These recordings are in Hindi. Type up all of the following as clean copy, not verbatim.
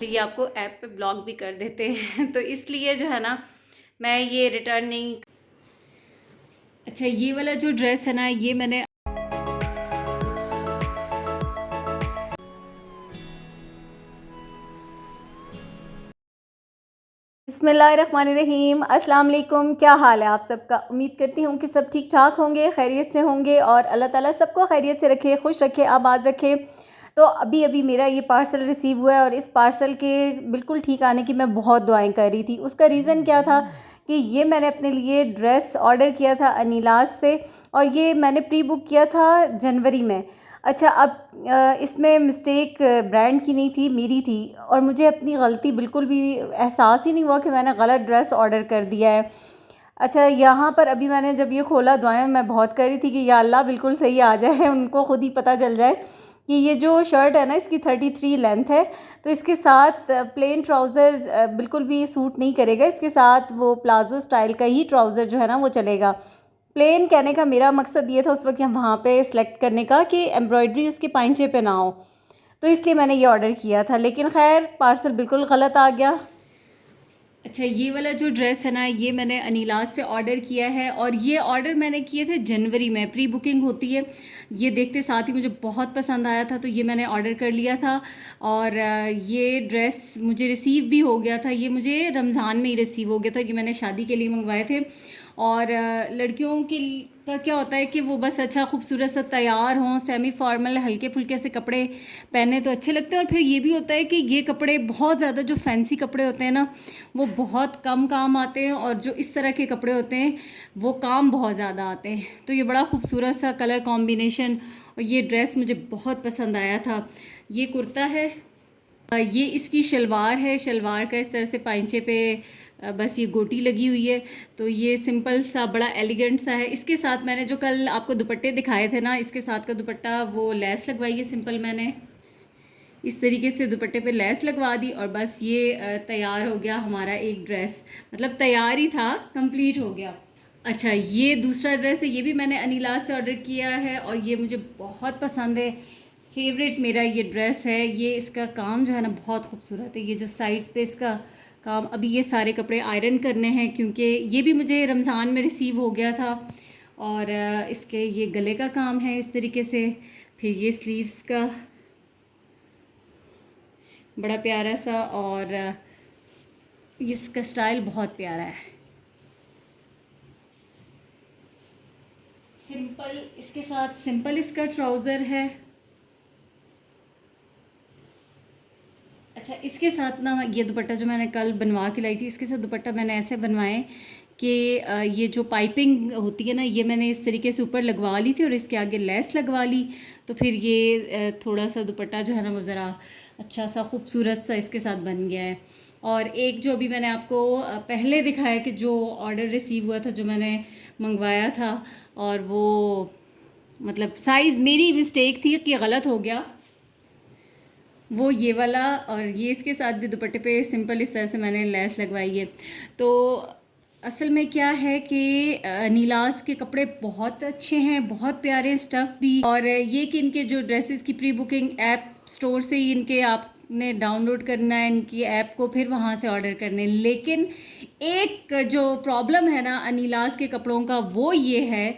ये आपको ऐप पे ब्लॉक भी कर देते हैं तो इसलिए जो है ना मैं ये रिटर्न नहीं। अच्छा, ये वाला जो ड्रेस है ना, ये मैंने बिस्मिल्लाहिर्रहमानिर्रहीम, अस्सलाम वालेकुम। क्या हाल है आप सबका? उम्मीद करती हूँ कि सब ठीक ठाक होंगे, खैरियत से होंगे और अल्लाह ताला सबको खैरियत से रखे, खुश रखे, आबाद रखे। तो अभी अभी मेरा ये पार्सल रिसीव हुआ है और इस पार्सल के बिल्कुल ठीक आने की मैं बहुत दुआएं कर रही थी। उसका रीज़न क्या था कि ये मैंने अपने लिए ड्रेस ऑर्डर किया था अनीलाज से और ये मैंने प्री बुक किया था जनवरी में। अच्छा, अब इसमें मिस्टेक ब्रांड की नहीं थी, मेरी थी और मुझे अपनी गलती बिल्कुल भी एहसास ही नहीं हुआ कि मैंने गलत ड्रेस ऑर्डर कर दिया है। अच्छा, यहाँ पर अभी मैंने जब ये खोला, दुआएं मैं बहुत कर रही थी कि या अल्लाह बिल्कुल सही आ जाए, उनको खुद ही पता चल जाए कि ये जो शर्ट है ना इसकी 33 लेंथ है, तो इसके साथ प्लेन ट्राउज़र बिल्कुल भी सूट नहीं करेगा। इसके साथ वो प्लाजो स्टाइल का ही ट्राउज़र जो है ना वो चलेगा। प्लेन कहने का मेरा मकसद ये था उस वक्त वहाँ पे सेलेक्ट करने का कि एम्ब्रॉयडरी उसके पाइंचे पे ना हो, तो इसलिए मैंने ये ऑर्डर किया था, लेकिन खैर पार्सल बिल्कुल गलत आ गया। अच्छा, ये वाला जो ड्रेस है ना, ये मैंने अनीलाज से ऑर्डर किया है और ये ऑर्डर मैंने किए थे जनवरी में, प्री बुकिंग होती है। ये देखते साथ ही मुझे बहुत पसंद आया था तो ये मैंने ऑर्डर कर लिया था और ये ड्रेस मुझे रिसीव भी हो गया था। ये मुझे रमज़ान में ही रिसीव हो गया था कि मैंने शादी के लिए मंगवाए थे। और लड़कियों के का क्या होता है कि वो बस अच्छा खूबसूरत सा तैयार हों, सेमी फॉर्मल हल्के फुल्के से कपड़े पहने तो अच्छे लगते हैं। और फिर ये भी होता है कि ये कपड़े बहुत ज़्यादा जो फैंसी कपड़े होते हैं ना वो बहुत कम काम आते हैं और जो इस तरह के कपड़े होते हैं वो काम बहुत ज़्यादा आते हैं। तो ये बड़ा खूबसूरत सा कलर कॉम्बिनेशन और ये ड्रेस मुझे बहुत पसंद आया था। ये कुर्ता है, ये इसकी शलवार है। शलवार का इस तरह से पाइंचे पे बस ये गोटी लगी हुई है, तो ये सिंपल सा बड़ा एलिगेंट सा है। इसके साथ मैंने जो कल आपको दुपट्टे दिखाए थे ना, इसके साथ का दुपट्टा वो लेस लगवाई है सिंपल, मैंने इस तरीके से दुपट्टे पे लेस लगवा दी और बस ये तैयार हो गया हमारा एक ड्रेस। मतलब तैयार ही था, कंप्लीट हो गया। अच्छा, ये दूसरा ड्रेस है, ये भी मैंने अनीलाज से ऑर्डर किया है और ये मुझे बहुत पसंद है। फेवरेट मेरा ये ड्रेस है। ये इसका काम जो है ना बहुत खूबसूरत है। ये जो साइड पे इसका काम, अभी ये सारे कपड़े आयरन करने हैं क्योंकि ये भी मुझे रमज़ान में रिसीव हो गया था। और इसके ये गले का काम है इस तरीके से। फिर ये स्लीव्स का बड़ा प्यारा सा, और इसका स्टाइल बहुत प्यारा है। सिंपल इसके साथ सिंपल इसका ट्राउज़र है। अच्छा, इसके साथ ना ये दुपट्टा जो मैंने कल बनवा के लाई थी, इसके साथ दुपट्टा मैंने ऐसे बनवाए कि ये जो पाइपिंग होती है ना ये मैंने इस तरीके से ऊपर लगवा ली थी और इसके आगे लेस लगवा ली, तो फिर ये थोड़ा सा दुपट्टा जो है ना वो ज़रा अच्छा सा खूबसूरत सा इसके साथ बन गया है। और एक जो अभी मैंने आपको पहले दिखाया कि जो ऑर्डर रिसीव हुआ था, जो मैंने मंगवाया था, और वो मतलब साइज़ मेरी मिस्टेक थी कि गलत हो गया, वो ये वाला। और ये इसके साथ भी दुपट्टे पे सिंपल इस तरह से मैंने लेस लगवाई है। तो असल में क्या है कि नीलाज के कपड़े बहुत अच्छे हैं, बहुत प्यारे स्टफ़ भी। और ये कि इनके जो ड्रेसेस की प्री बुकिंग ऐप स्टोर से ही इनके आपने डाउनलोड करना है इनकी ऐप को, फिर वहाँ से ऑर्डर करने। लेकिन एक जो प्रॉब्लम है ना अनीलाज के कपड़ों का वो ये है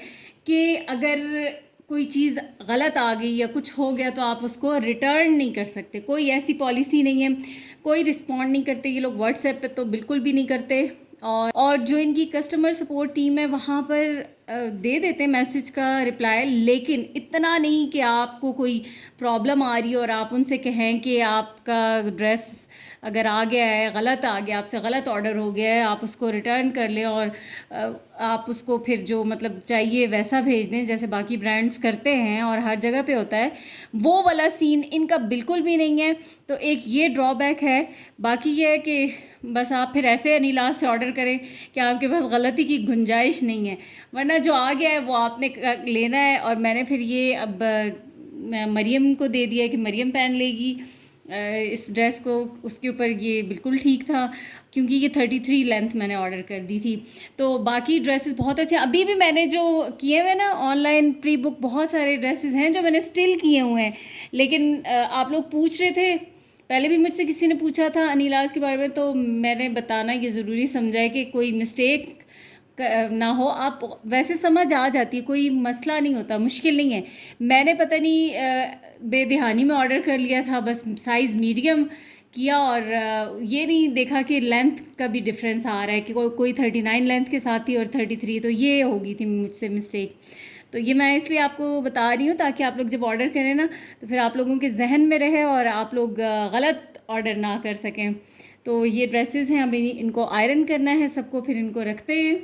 कि अगर कोई चीज़ गलत आ गई या कुछ हो गया तो आप उसको रिटर्न नहीं कर सकते। कोई ऐसी पॉलिसी नहीं है, कोई रिस्पॉन्ड नहीं करते ये लोग। व्हाट्सएप पे तो बिल्कुल भी नहीं करते। और जो इनकी कस्टमर सपोर्ट टीम है वहाँ पर दे देते हैं मैसेज का रिप्लाई, लेकिन इतना नहीं कि आपको कोई प्रॉब्लम आ रही है और आप उनसे कहें कि आपका ड्रेस अगर आ गया है, गलत आ गया, आपसे गलत ऑर्डर हो गया है, आप उसको रिटर्न कर लें और आप उसको फिर जो मतलब चाहिए वैसा भेज दें जैसे बाकी ब्रांड्स करते हैं और हर जगह पे होता है। वो वाला सीन इनका बिल्कुल भी नहीं है, तो एक ये ड्रॉबैक है। बाकी ये है कि बस आप फिर ऐसे अनीलाज से ऑर्डर करें कि आपके पास गलती की गुंजाइश नहीं है, वरना जो आ गया है वो आपने लेना है। और मैंने फिर ये अब मरियम को दे दिया कि मरियम पहन लेगी इस ड्रेस को। उसके ऊपर ये बिल्कुल ठीक था क्योंकि ये 33 लेंथ मैंने ऑर्डर कर दी थी। तो बाकी ड्रेसेस बहुत अच्छे हैं। अभी भी मैंने जो किए हुए ना ऑनलाइन प्री बुक, बहुत सारे ड्रेसेस हैं जो मैंने स्टिल किए हुए हैं। लेकिन आप लोग पूछ रहे थे पहले भी मुझसे किसी ने पूछा था अनिलाज के बारे में, तो मैंने बताना ये ज़रूरी समझा है कि कोई मिस्टेक ना हो। आप वैसे समझ आ जाती है, कोई मसला नहीं होता, मुश्किल नहीं है। मैंने पता नहीं बेध्यानी में ऑर्डर कर लिया था, बस साइज़ मीडियम किया और ये नहीं देखा कि लेंथ का भी डिफरेंस आ रहा है कि कोई 39 लेंथ के साथ थी और 33, तो ये होगी थी मुझसे मिस्टेक। तो ये मैं इसलिए आपको बता रही हूँ ताकि आप लोग जब ऑर्डर करें ना, तो फिर आप लोगों के जहन में रहे और आप लोग गलत ऑर्डर ना कर सकें। तो ये ड्रेसेस हैं, अभी इनको आयरन करना है सबको, फिर इनको रखते हैं।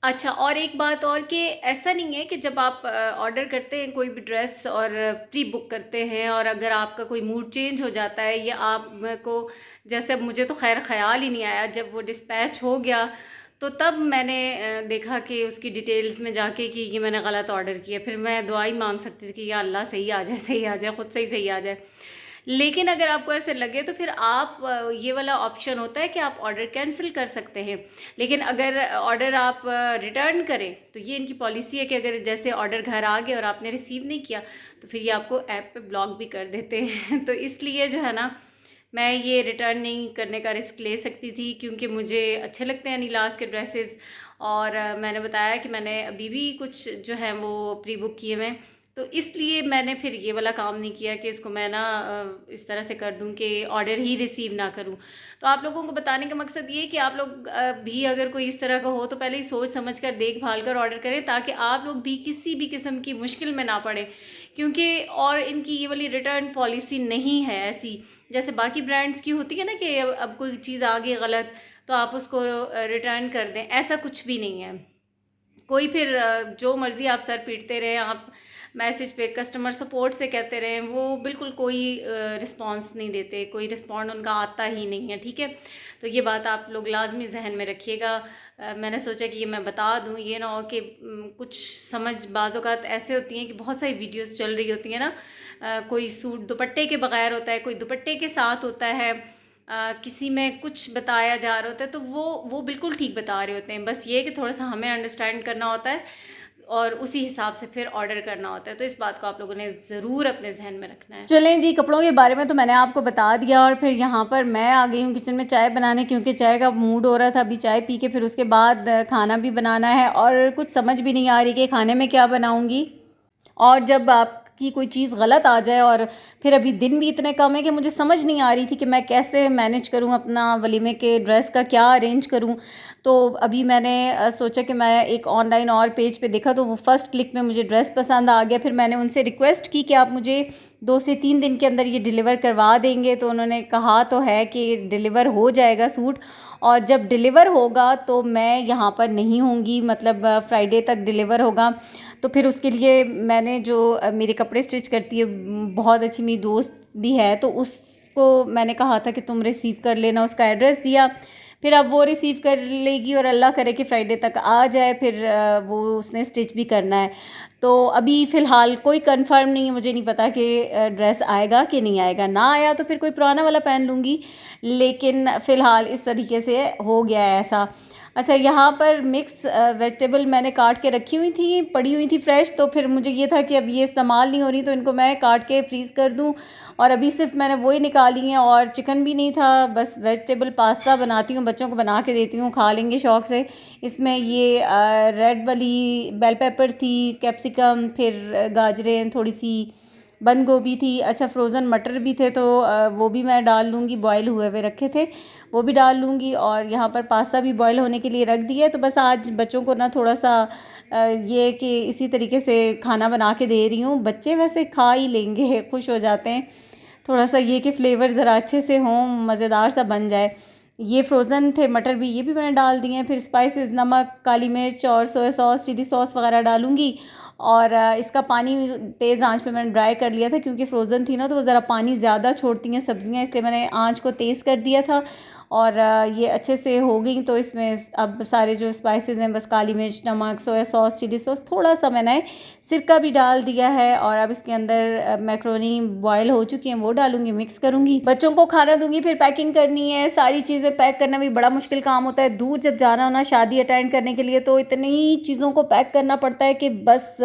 अच्छा, और एक बात और कि ऐसा नहीं है कि जब आप ऑर्डर करते हैं कोई भी ड्रेस और प्री बुक करते हैं, और अगर आपका कोई मूड चेंज हो जाता है या आपको, जैसे अब मुझे तो खैर ख्याल ही नहीं आया, जब वो डिस्पैच हो गया तो तब मैंने देखा कि उसकी डिटेल्स में जाके कि ये मैंने गलत ऑर्डर किया। फिर मैं दुआ ही मांग सकती थी कि या अल्लाह सही आ जाए, सही आ जाए, ख़ुद से ही सही आ जाए। लेकिन अगर आपको ऐसे लगे तो फिर आप ये वाला ऑप्शन होता है कि आप ऑर्डर कैंसिल कर सकते हैं। लेकिन अगर ऑर्डर आप रिटर्न करें तो ये इनकी पॉलिसी है कि अगर जैसे ऑर्डर घर आ गया और आपने रिसीव नहीं किया तो फिर ये आपको ऐप पे ब्लॉक भी कर देते हैं। तो इसलिए जो है ना, मैं ये रिटर्न नहीं करने का रिस्क ले सकती थी, क्योंकि मुझे अच्छे लगते हैं नीलाज के ड्रेसेस। और मैंने बताया कि मैंने अभी भी कुछ जो है वो प्री बुक किए हुए हैं, तो इसलिए मैंने फिर ये वाला काम नहीं किया कि इसको मैं ना इस तरह से कर दूं कि ऑर्डर ही रिसीव ना करूं। तो आप लोगों को बताने का मकसद ये है कि आप लोग भी अगर कोई इस तरह का हो तो पहले ही सोच समझ कर देखभाल कर ऑर्डर करें, ताकि आप लोग भी किसी भी किस्म की मुश्किल में ना पड़े। क्योंकि और इनकी ये वाली रिटर्न पॉलिसी नहीं है ऐसी जैसे बाकी ब्रांड्स की होती है ना, कि अब कोई चीज़ आ गई गलत तो आप उसको रिटर्न कर दें, ऐसा कुछ भी नहीं है। कोई फिर जो मर्ज़ी आप सर पीटते रहें, आप मैसेज पे कस्टमर सपोर्ट से कहते रहें, वो बिल्कुल कोई रिस्पांस नहीं देते, कोई रिस्पॉन्ड उनका आता ही नहीं है, ठीक है। तो ये बात आप लोग लाजमी जहन में रखिएगा। मैंने सोचा कि ये मैं बता दूं, ये ना हो कि कुछ समझ बाज़-औक़ात ऐसे होती हैं कि बहुत सारी वीडियोस चल रही होती हैं ना, कोई सूट दुपट्टे के बगैर होता है, कोई दुपट्टे के साथ होता है, किसी में कुछ बताया जा रहा होता है, तो वो बिल्कुल ठीक बता रहे होते हैं। बस ये कि थोड़ा सा हमें अंडरस्टैंड करना होता है और उसी हिसाब से फिर ऑर्डर करना होता है। तो इस बात को आप लोगों ने ज़रूर अपने जहन में रखना है। चलें जी, कपड़ों के बारे में तो मैंने आपको बता दिया, और फिर यहाँ पर मैं आ गई हूँ किचन में चाय बनाने, क्योंकि चाय का मूड हो रहा था। अभी चाय पी के फिर उसके बाद खाना भी बनाना है, और कुछ समझ भी नहीं आ रही कि खाने में क्या बनाऊँगी। और जब आपकी कोई चीज़ गलत आ जाए, और फिर अभी दिन भी इतने कम है कि मुझे समझ नहीं आ रही थी कि मैं कैसे मैनेज करूं अपना वलीमे के ड्रेस का क्या अरेंज करूं। तो अभी मैंने सोचा कि मैं एक ऑनलाइन और पेज पे देखा, तो वो फर्स्ट क्लिक में मुझे ड्रेस पसंद आ गया। फिर मैंने उनसे रिक्वेस्ट की कि आप मुझे 2 से 3 दिन के अंदर ये डिलीवर करवा देंगे, तो उन्होंने कहा तो है कि डिलीवर हो जाएगा सूट, और जब डिलीवर होगा तो मैं यहाँ पर नहीं होंगी, मतलब फ्राइडे तक डिलीवर होगा। तो फिर उसके लिए मैंने जो मेरे कपड़े स्टिच करती है, बहुत अच्छी मेरी दोस्त भी है, तो उसको मैंने कहा था कि तुम रिसीव कर लेना, उसका एड्रेस दिया। फिर अब वो रिसीव कर लेगी और अल्लाह करे कि फ्राइडे तक आ जाए, फिर वो उसने स्टिच भी करना है। तो अभी फ़िलहाल कोई कंफर्म नहीं है, मुझे नहीं पता कि ड्रेस आएगा कि नहीं आएगा। ना आया तो फिर कोई पुराना वाला पहन लूँगी, लेकिन फ़िलहाल इस तरीके से हो गया है ऐसा। अच्छा, यहाँ पर मिक्स वेजिटेबल मैंने काट के रखी हुई थी, पड़ी हुई थी फ्रेश, तो फिर मुझे ये था कि अब ये इस्तेमाल नहीं हो रही, तो इनको मैं काट के फ्रीज़ कर दूँ। और अभी सिर्फ मैंने वही निकाली हैं, और चिकन भी नहीं था, बस वेजिटेबल पास्ता बनाती हूँ, बच्चों को बना के देती हूँ, खा लेंगे शौक़ से। इसमें ये रेड वाली बेल पेपर थी, कैप्सिकम, फिर गाजरें, थोड़ी सी बंद गोभी थी। अच्छा, फ्रोज़न मटर भी थे, तो वो भी मैं डाल लूँगी, बॉयल हुए हुए रखे थे, वो भी डाल लूँगी। और यहाँ पर पास्ता भी बॉयल होने के लिए रख दिया है। तो बस आज बच्चों को ना थोड़ा सा ये कि इसी तरीके से खाना बना के दे रही हूँ। बच्चे वैसे खा ही लेंगे, खुश हो जाते हैं। थोड़ा सा ये कि फ्लेवर ज़रा अच्छे से हों, मज़ेदार सा बन जाए। ये फ्रोज़न थे मटर भी, ये भी मैंने डाल दिए हैं। फिर स्पाइसेस, नमक, काली मिर्च और सोया सॉस, चिली सॉस वगैरह डालूँगी। और इसका पानी तेज़ आंच पे मैंने ड्राई कर लिया था, क्योंकि फ्रोज़न थी ना, तो वो ज़रा पानी ज़्यादा छोड़ती हैं सब्ज़ियाँ, इसलिए मैंने आंच को तेज़ कर दिया था। और ये अच्छे से हो गई। तो इसमें अब सारे जो स्पाइसेस हैं, बस काली मिर्च, नमक, सोया सॉस, चिली सॉस, थोड़ा सा मैंने सिरका भी डाल दिया है। और अब इसके अंदर मैक्रोनी बॉयल हो चुकी हैं, वो डालूंगी, मिक्स करूंगी, बच्चों को खाना दूंगी। फिर पैकिंग करनी है, सारी चीज़ें पैक करना भी बड़ा मुश्किल काम होता है। दूर जब जाना हो ना शादी अटेंड करने के लिए, तो इतनी चीज़ों को पैक करना पड़ता है कि बस,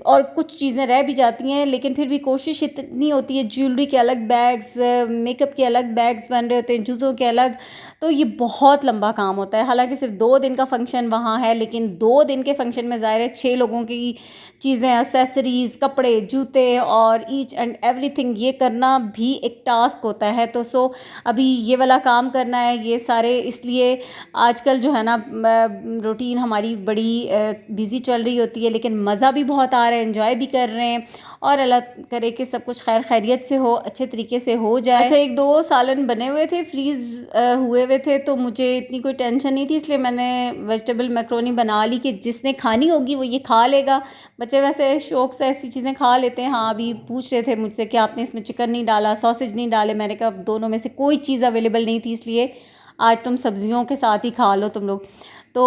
और कुछ चीज़ें रह भी जाती हैं, लेकिन फिर भी कोशिश इतनी होती है। ज्वेलरी के अलग बैग्स, मेकअप के अलग बैग्स बन रहे होते हैं, जूतों के अलग। तो ये बहुत लंबा काम होता है। हालांकि सिर्फ 2 दिन का फंक्शन वहाँ है, लेकिन 2 दिन के फंक्शन में ज़ाहिर है 6 लोगों की चीज़ें, एक्सेसरीज़, कपड़े, जूते और ईच एंड एवरीथिंग, ये करना भी एक टास्क होता है। तो अभी ये वाला काम करना है, ये सारे, इसलिए आजकल जो है ना रूटीन हमारी बड़ी बिज़ी चल रही होती है, लेकिन मज़ा भी बहुत आ रहा है, एंजॉय भी कर रहे हैं। और अल्लाह करे कि सब कुछ खैर खैरियत से हो, अच्छे तरीके से हो जाए। अच्छा, 1-2 सालन बने हुए थे, फ्रीज़ हुए हुए थे, तो मुझे इतनी कोई टेंशन नहीं थी, इसलिए मैंने वेजिटेबल मैक्रोनी बना ली कि जिसने खानी होगी वो ये खा लेगा। बच्चे वैसे शौक से ऐसी चीज़ें खा लेते हैं। हाँ, अभी पूछ रहे थे मुझसे कि आपने इसमें चिकन नहीं डाला, सॉसेज नहीं डाले। मैंने कहा दोनों में से कोई चीज़ अवेलेबल नहीं थी, इसलिए आज तुम सब्जियों के साथ ही खा लो तुम लोग। तो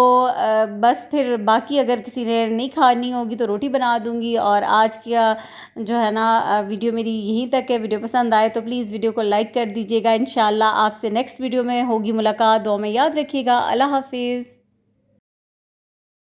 बस फिर बाकी अगर किसी ने नहीं खानी होगी तो रोटी बना दूंगी। और आज का जो है ना वीडियो मेरी यहीं तक है। वीडियो पसंद आए तो प्लीज़ वीडियो को लाइक कर दीजिएगा। इंशाल्लाह आपसे नेक्स्ट वीडियो में होगी मुलाकात। दुआ में याद रखिएगा। अल्लाह हाफिज़।